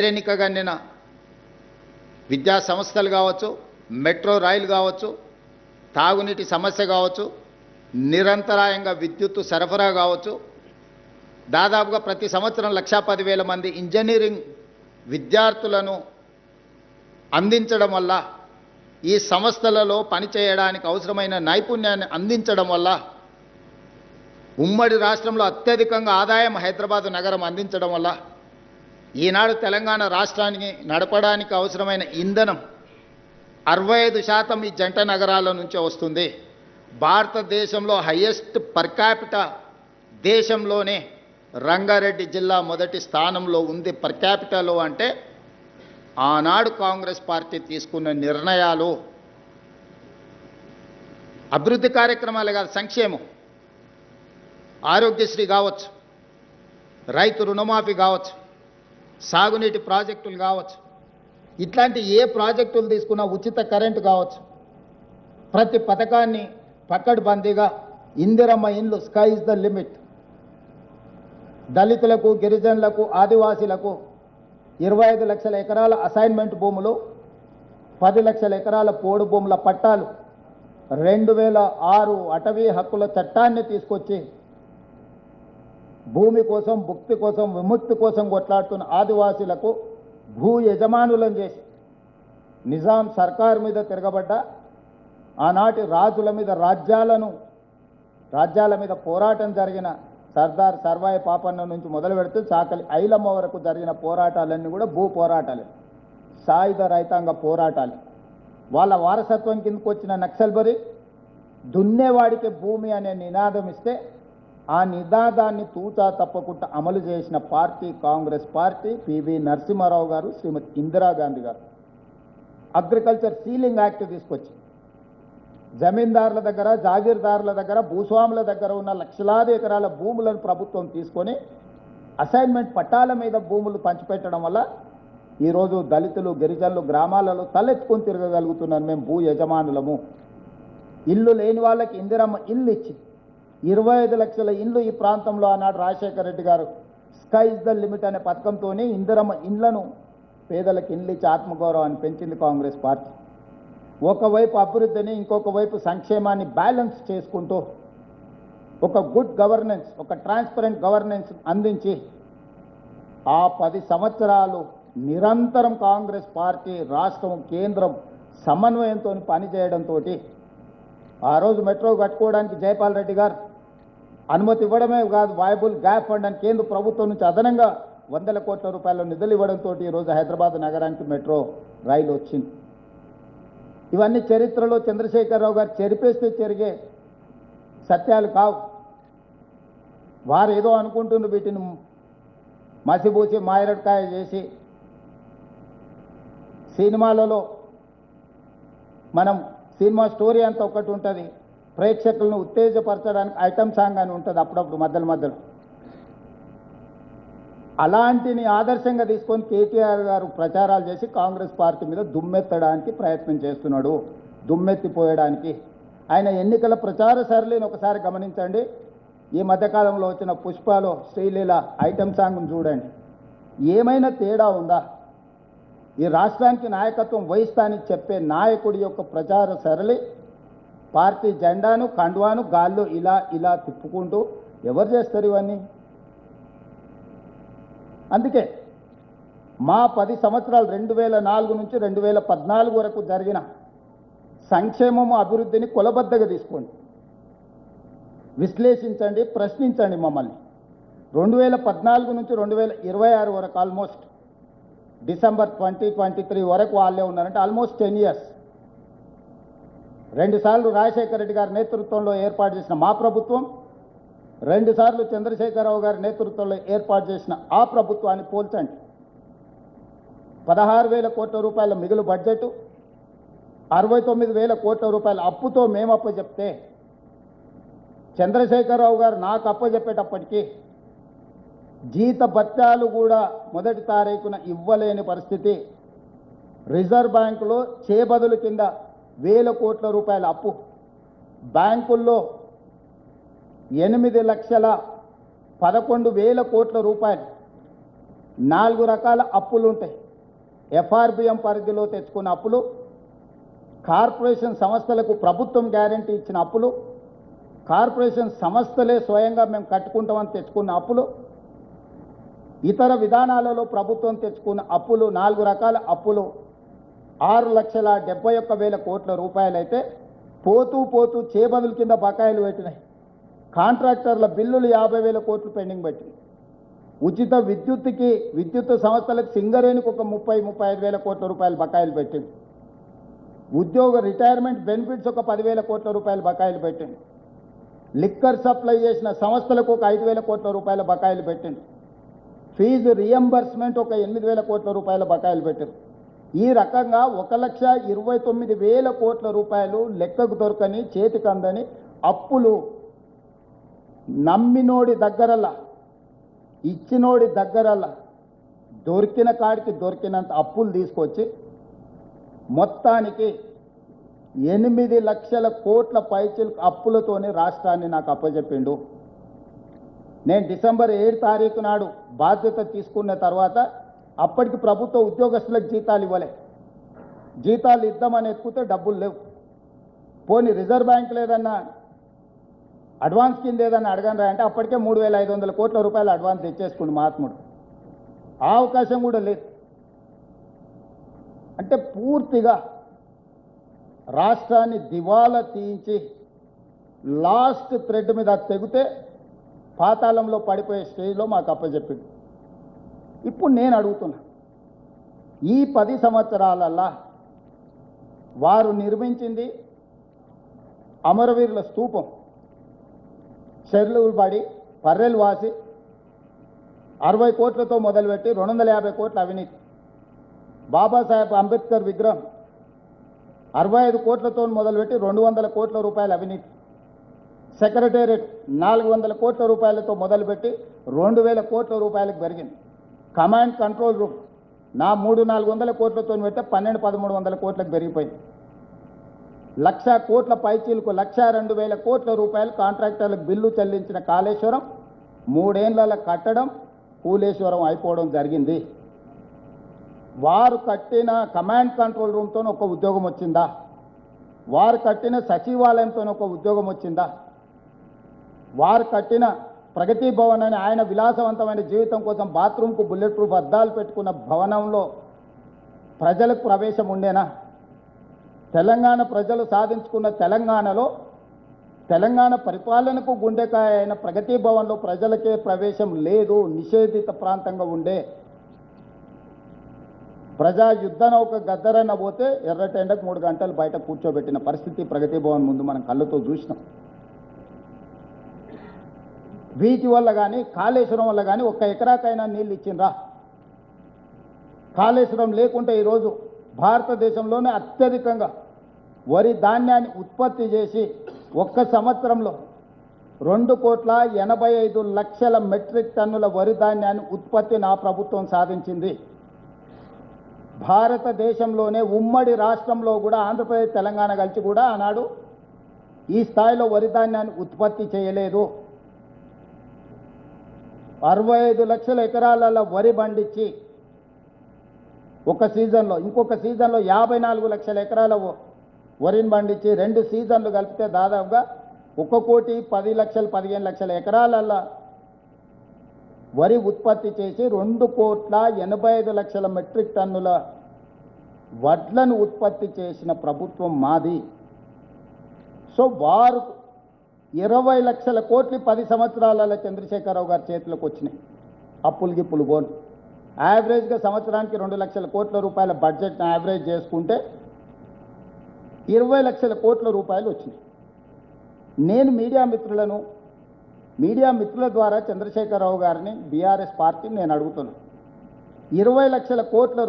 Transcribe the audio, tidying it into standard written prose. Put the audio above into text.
ఎన్నికగా నిన్న విద్యా సంస్థలు కావచ్చు, మెట్రో రైలు కావచ్చు, తాగునీటి సమస్య కావచ్చు, నిరంతరాయంగా విద్యుత్తు సరఫరా కావచ్చు, దాదాపుగా ప్రతి సంవత్సరం 1,10,000 మంది ఇంజనీరింగ్ విద్యార్థులను అందించడం వల్ల, ఈ సంస్థలలో పనిచేయడానికి అవసరమైన నైపుణ్యాన్ని అందించడం వల్ల ఉమ్మడి రాష్ట్రంలో అత్యధికంగా ఆదాయం హైదరాబాద్ నగరం అందించడం వల్ల ఈనాడు తెలంగాణ రాష్ట్రానికి నడపడానికి అవసరమైన ఇంధనం 65% ఈ జంట నగరాల నుంచే వస్తుంది. భారతదేశంలో హైయెస్ట్ పర్ క్యాపిటా దేశంలోనే రంగారెడ్డి జిల్లా మొదటి స్థానంలో ఉంది పర్ క్యాపిటాలో. అంటే ఆనాడు కాంగ్రెస్ పార్టీ తీసుకున్న నిర్ణయాలు అభివృద్ధి కార్యక్రమాలు కాదు, సంక్షేమం, ఆరోగ్యశ్రీ కావచ్చు, రైతు రుణమాఫీ కావచ్చు, సాగునీటి ప్రాజెక్టులు కావచ్చు, ఇట్లాంటి ఏ ప్రాజెక్టులు తీసుకున్నా, ఉచిత కరెంటు కావచ్చు, ప్రతి పథకాన్ని పకడ్బందీగా ఇందిరమ్మ ఇండ్లు స్కై ఇస్ ద లిమిట్, దళితులకు, గిరిజనులకు, ఆదివాసీలకు 25 లక్షల ఎకరాల అసైన్మెంట్ భూములు, 10 లక్షల ఎకరాల పోడు భూముల పట్టాలు, 2006 అటవీ హక్కుల చట్టాన్ని తీసుకొచ్చి భూమి కోసం, భుక్తి కోసం, విముక్తి కోసం కొట్లాడుతున్న ఆదివాసీలకు భూ యజమానులను చేసి నిజాం సర్కార్ మీద తిరగబడ్డ ఆనాటి రాజుల మీద, రాజ్యాల మీద పోరాటం జరిగిన సర్దార్ సర్వాయి పాపన్న నుంచి మొదలు పెడితే చాకలి ఐలమ్మ వరకు జరిగిన పోరాటాలన్నీ కూడా భూ పోరాటాలే, సాయుధ రైతాంగ పోరాటాలు. వాళ్ళ వారసత్వం కిందకు వచ్చిన నక్సల్బరీ దున్నేవాడికి భూమి అనే నినాదం ఇస్తే ఆ నినాదాన్ని తూచా తప్పకుండా అమలు చేసిన పార్టీ కాంగ్రెస్ పార్టీ. పివి నరసింహారావు గారు, శ్రీమతి ఇందిరాగాంధీ గారు అగ్రికల్చర్ సీలింగ్ యాక్ట్ తీసుకొచ్చి జమీందారుల దగ్గర, జాగీర్దారుల దగ్గర, భూస్వాముల దగ్గర ఉన్న లక్షలాది ఎకరాల భూములను ప్రభుత్వం తీసుకొని అసైన్మెంట్ పట్టాల మీద భూములు పంచిపెట్టడం వల్ల ఈరోజు దళితులు, గిరిజనులు గ్రామాలలో తలెత్తుకొని తిరగగలుగుతున్నారు. మేము భూ యజమానులము. ఇల్లు లేని వాళ్ళకి ఇందిరమ్మ ఇల్లు ఇచ్చి 25 లక్షల ఇండ్లు ఈ ప్రాంతంలో ఆనాడు రాజశేఖర రెడ్డి గారు స్కై ఇస్ ద లిమిట్ అనే పథకంతో ఇందిరమ్మ ఇండ్లను పేదలకు ఇండ్లు ఇచ్చి ఆత్మగౌరవాన్ని పెంచింది కాంగ్రెస్ పార్టీ. ఒకవైపు అభివృద్ధిని, ఇంకొక వైపు సంక్షేమాన్ని బ్యాలెన్స్ చేసుకుంటూ ఒక గుడ్ గవర్నెన్స్, ఒక ట్రాన్స్పరెంట్ గవర్నెన్స్ అందించి ఆ 10 సంవత్సరాలు నిరంతరం కాంగ్రెస్ పార్టీ రాష్ట్రం, కేంద్రం సమన్వయంతో పనిచేయడంతో ఆ రోజు మెట్రో కట్టుకోవడానికి జైపాల్ రెడ్డి గారు అనుమతి ఇవ్వడమే కాదు, వయబుల్ గ్యాప్ ఫండ్ అని కేంద్ర ప్రభుత్వం నుంచి అదనంగా 100 కోట్ల రూపాయల నిధులు ఇవ్వడంతో ఈరోజు హైదరాబాద్ నగరానికి మెట్రో రైలు వచ్చింది. ఇవన్నీ చరిత్రలో చంద్రశేఖరరావు గారు చెరిపేస్తే చెరిగే సత్యాలు కావు. వారు ఏదో అనుకుంటున్న వీటిని మసిబూసి మాయరడ్కాయ చేసి సినిమాలలో మనం సినిమా స్టోరీ అంతా ఒకటి ఉంటుంది, ప్రేక్షకులను ఉత్తేజపరచడానికి ఐటమ్ సాంగ్ అని ఉంటుంది అప్పుడప్పుడు మధ్యలో. అలాంటిని ఆదర్శంగా తీసుకొని కేటీఆర్ గారు ప్రచారాలు చేసి కాంగ్రెస్ పార్టీ మీద దుమ్మెత్తడానికి ప్రయత్నం చేస్తున్నాడు, దుమ్మెత్తిపోయడానికి. ఆయన ఎన్నికల ప్రచార సరళిని ఒకసారి గమనించండి. ఈ మధ్యకాలంలో వచ్చిన పుష్పలో శ్రీలీల ఐటమ్ సాంగ్ను చూడండి. ఏమైనా తేడా ఉందా? ఈ రాష్ట్రానికి నాయకత్వం వహిస్తానని చెప్పే నాయకుడి యొక్క ప్రచార సరళి పార్టీ జెండాను, కండువాను గాల్లో ఇలా తిప్పుకుంటూ ఎవరు చేస్తారు ఇవన్నీ? అందుకే మా 10 సంవత్సరాలు 2004 నుంచి 2014 వరకు జరిగిన సంక్షేమము, అభివృద్ధిని కొలబద్దగా తీసుకోండి, విశ్లేషించండి, ప్రశ్నించండి మమ్మల్ని. 2014 నుంచి 2026 వరకు ఆల్మోస్ట్ డిసెంబర్ 2023 వరకు వాళ్ళే ఉన్నారంటే ఆల్మోస్ట్ 10 ఇయర్స్. 2 సార్లు రాజశేఖర రెడ్డి గారి నేతృత్వంలో ఏర్పాటు చేసిన మా ప్రభుత్వం, 2 సార్లు చంద్రశేఖరరావు గారి నేతృత్వంలో ఏర్పాటు చేసిన ఆ ప్రభుత్వాన్ని పోల్చండి. 16,000 కోట్ల రూపాయల మిగులు బడ్జెట్, 69,000 కోట్ల రూపాయల అప్పుతో మేము అప్పచెప్తే చంద్రశేఖరరావు గారు నాకు అప్పచెప్పేటప్పటికీ జీత భత్యాలు కూడా మొదటి తారీఖున ఇవ్వలేని పరిస్థితి. రిజర్వ్ బ్యాంకులో చేబదులు కింద 1,000 కోట్ల రూపాయల అప్పు, బ్యాంకుల్లో 8,11,000 కోట్ల రూపాయలు 4 రకాల అప్పులు ఉంటాయి. ఎఫ్ఆర్బిఎం పరిధిలో తెచ్చుకున్న అప్పులు, కార్పొరేషన్ సంస్థలకు ప్రభుత్వం గ్యారెంటీ ఇచ్చిన అప్పులు, కార్పొరేషన్ సంస్థలే స్వయంగా మేము కట్టుకుంటామని తెచ్చుకున్న అప్పులు, ఇతర విధానాలలో ప్రభుత్వం తెచ్చుకున్న అప్పులు, 4 రకాల అప్పులు 6,71,000 కోట్ల రూపాయలైతే పోతూ పోతూ చేబదుల కింద బకాయిలు పెట్టినాయి. కాంట్రాక్టర్ల బిల్లులు 50,000 కోట్లు పెండింగ్ పెట్టినాయి. ఉచిత విద్యుత్ సంస్థలకు సింగరేణికి ఒక 30,000-35,000 కోట్ల రూపాయలు బకాయిలు పెట్టింది. ఉద్యోగ రిటైర్మెంట్ బెనిఫిట్స్ ఒక 10,000 కోట్ల రూపాయలు బకాయిలు పెట్టింది. లిక్కర్ సప్లై చేసిన సంస్థలకు ఒక 5,000 కోట్ల రూపాయల బకాయిలు పెట్టింది. ఫీజు రియంబర్స్మెంట్ ఒక 8,000 కోట్ల రూపాయల బకాయిలు పెట్టింది. ఈ రకంగా 1,29,000 కోట్ల రూపాయలు లెక్కకు దొరకని, చేతికి అందని అప్పులు నమ్మినోడి దగ్గరల్లా, ఇచ్చినోడి దగ్గరల్లా దొరికిన కాడికి దొరికినంత అప్పులు తీసుకొచ్చి మొత్తానికి 8 లక్షల కోట్ల పైచిలకు అప్పులతోని రాష్ట్రాన్ని నాకు అప్పచెప్పిండు. నేను డిసెంబర్ 7 తారీఖు నాడు బాధ్యత తీసుకున్న తర్వాత అప్పటికి ప్రభుత్వ ఉద్యోగస్తులకు జీతాలు ఇవ్వలే. జీతాలు ఇద్దామని ఎత్తుకుతే డబ్బులు లేవు. పోనీ రిజర్వ్ బ్యాంక్ లేదన్నా అడ్వాన్స్ కింద ఏదన్నా అడగనరా అంటే అప్పటికే 3,500 కోట్ల రూపాయలు అడ్వాన్స్ తెచ్చేసుకుండు మహాత్ముడు. ఆ అవకాశం కూడా లేదు. అంటే పూర్తిగా రాష్ట్రాన్ని దివాలా తీయించి లాస్ట్ థ్రెడ్ మీద తెగితే పాతాళంలో పడిపోయే స్టేజ్లో మాకు అప్పచెప్పింది. ఇప్పుడు నేను అడుగుతున్నా, ఈ 10 సంవత్సరాలల్లా వారు నిర్మించింది అమరవీరుల స్తూపం, చెర్లు పడి పర్రెలు వాసి 60 కోట్లతో మొదలుపెట్టి 250 కోట్ల అవినీతి, బాబాసాహెబ్ అంబేద్కర్ విగ్రహం 65 కోట్లతో మొదలుపెట్టి 200 కోట్ల రూపాయల అవినీతి, సెక్రటేరియట్ 400 కోట్ల రూపాయలతో మొదలుపెట్టి 2,000 కోట్ల రూపాయలకు పెరిగింది. కమాండ్ కంట్రోల్ రూమ్ 300-400 కోట్లతో పెడితే 1200-1300 కోట్లకు పెరిగిపోయింది. 1,00,000 కోట్ల పైచీలకు 1,02,000 కోట్ల రూపాయలు కాంట్రాక్టర్లకు బిల్లు చెల్లించిన కాళేశ్వరం 3 ఏళ్ల కట్టడం కూలేశ్వరం అయిపోవడం జరిగింది. వారు కట్టిన కమాండ్ కంట్రోల్ రూమ్తో ఒక ఉద్యోగం వచ్చిందా? వారు కట్టిన సచివాలయంతో ఒక ఉద్యోగం వచ్చిందా? వారు కట్టిన ప్రగతి భవన్ అని ఆయన విలాసవంతమైన జీవితం కోసం బాత్రూమ్కు బుల్లెట్ ప్రూఫ్ అద్దాలు పెట్టుకున్న భవనంలో ప్రజలకు ప్రవేశం ఉండేనా? తెలంగాణ ప్రజలు సాధించుకున్న తెలంగాణలో తెలంగాణ పరిపాలనకు గుండెకాయ అయిన ప్రగతి భవన్లో ప్రజలకే ప్రవేశం లేదు, నిషేధిత ప్రాంతంగా ఉండే. ప్రజా యుద్ధ నౌక గద్దరన్న పోతే ఎర్రటెండకు 3 గంటలు బయట కూర్చోబెట్టిన పరిస్థితి ప్రగతి భవన్ ముందు మనం కళ్ళతో చూసినాం. వీటి వల్ల కానీ కాళేశ్వరం వల్ల కానీ 1 ఎకరాకైనా నీళ్ళు ఇచ్చిండ్రా? కాళేశ్వరం లేకుంటే ఈరోజు భారతదేశంలోనే అత్యధికంగా వరి ధాన్యాన్ని ఉత్పత్తి చేసి 1 సంవత్సరంలో 2,85,00,000 మెట్రిక్ టన్నుల వరి ధాన్యాన్ని ఉత్పత్తి నా ప్రభుత్వం సాధించింది. భారతదేశంలోనే ఉమ్మడి రాష్ట్రంలో కూడా ఆంధ్రప్రదేశ్ తెలంగాణ కలిసి కూడా ఆనాడు ఈ స్థాయిలో వరి ధాన్యాన్ని ఉత్పత్తి చేయలేదు. 65 లక్షల ఎకరాలలో వరి పండించి ఒక సీజన్లో, ఇంకొక సీజన్లో 54 లక్షల ఎకరాల వరిని పండించి 2 సీజన్లు కలిపితే దాదాపుగా 1,10,00,000-15 లక్షల ఎకరాలలో వరి ఉత్పత్తి చేసి 2,85,00,000 మెట్రిక్ టన్నుల వడ్లను ఉత్పత్తి చేసిన ప్రభుత్వం మాది. సో వారు 20 లక్షల కోట్లు 10 సంవత్సరాలలో చంద్రశేఖరరావు గారి చేతిలోకి వచ్చినాయి. అప్పులు గిప్పులు పోను. యావరేజ్గా సంవత్సరానికి 2 లక్షల కోట్ల రూపాయల బడ్జెట్ని యావరేజ్ చేసుకుంటే 20 లక్షల కోట్ల రూపాయలు వచ్చినాయి. నేను మీడియా మిత్రుల ద్వారా చంద్రశేఖరరావు గారిని, బీఆర్ఎస్ పార్టీని నేను అడుగుతున్నాను, 20 లక్షల కోట్ల